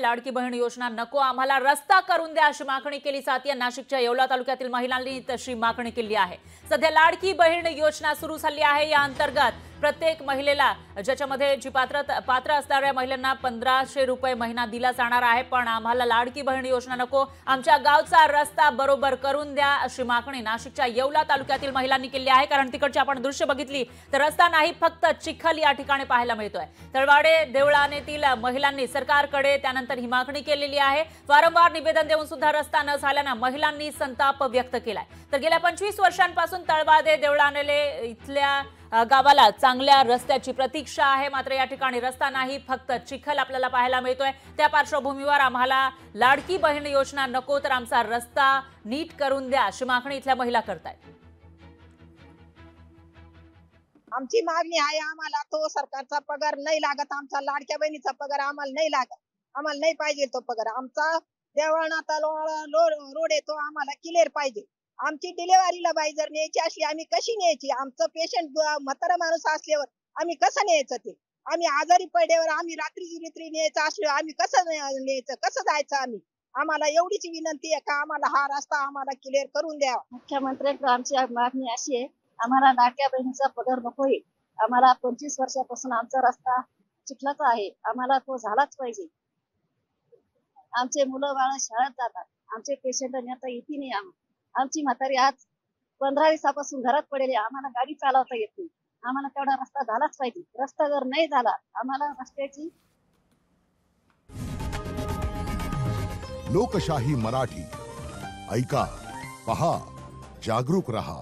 लाडकी बहीण योजना नको, आम्हाला रस्ता करून द्या अशी मागणी केली जाते। नाशिकच्या येवला तालुक्यातील महिलांनी तशी मागणी केली आहे। सध्या लाडकी बहीण योजना सुरू झाली आहे। या अंतर्गत प्रत्येक महिलेला ज्याच्यामध्ये जी पात्र असणाऱ्या महिलांना 1500 रुपये महिना दिला जाणार आहे। पण आम्हाला लाडकी बहीण योजना नको, आमच्या गावचा रस्ता बरोबर करून द्या अशी मागणी नाशिकच्या येवला तालुक्यातील महिलांनी केली आहे। कारण तिकडची आपण दृश्य बघितली तर रस्ता नाही, फक्त चिखल या ठिकाणी पाहायला मिळतोय। तळवाडे देवळानेतील महिलांनी सरकारकडे त्यानंतर ही मागणी केलेली आहे। वारंवार निवेदन देऊन सुद्धा रस्ता न झाल्याने महिलांनी संताप व्यक्त केलाय। तर गेल्या 25 वर्षांपासून तळवाडे देवळानेले इथल्या गावाला चांगल्या रस्त्याची प्रतीक्षा आहे। मात्र या ठिकाणी रस्ता नाही, फक्त चिखल आपल्याला पाहायला मिळतोय। त्या पार्श्वभूमीवर आम्हाला लाडकी बहीण योजना नको, तर आमचा रस्ता नीट करून द्या अशी मागणी इथल्या महिला करतायत। आमची मागणी आहे, आम्हाला तो सरकारचा पगार नाही लागत, आमचा लाडक्या बहिणीचा पगार आम्हाला नाही लागत, आम्हाला नाही पाहिजे तो पगार। आमचा देवळा रोड येतो, आम्हाला क्लिअर पाहिजे। आमची डिलिव्हरीला बाई जर न्यायची असली आम्ही कशी न्यायची? आमचं पेशंट म्हातारा माणूस असल्यावर आम्ही कसं न्यायचं? ते आम्ही आजारी पडल्यावर आम्ही रात्री न्यायचं असलो आम्ही कसं न्यायचं, कसं जायचं? आम्हाला एवढीच विनंती आहे का आम्हाला हा रस्ता आम्हाला क्लिअर करून द्या। मुख्यमंत्र्यांकडे आमची मागणी अशी आहे, आम्हाला लाडक्या बहिणीचा पगार नकोय। आम्हाला 25 वर्षापासून आमचा रस्ता चिखलाचा आहे, आम्हाला तो झालाच पाहिजे। आमचे मुलं बाळ शाळेत जातात, आमचे पेशंट नेता येते नाही। आमची म्हातारी आज 15 दिवसापासून घरात पडेली, आम्हाला गाडी चालवता येत नाही। आम्हाला तेवढा रस्ता झालाच पाहिजे। रस्ता जर नाही झाला आम्हाला रस्त्याची लोकशाही मराठी ऐका, पहा, जागरूक रहा।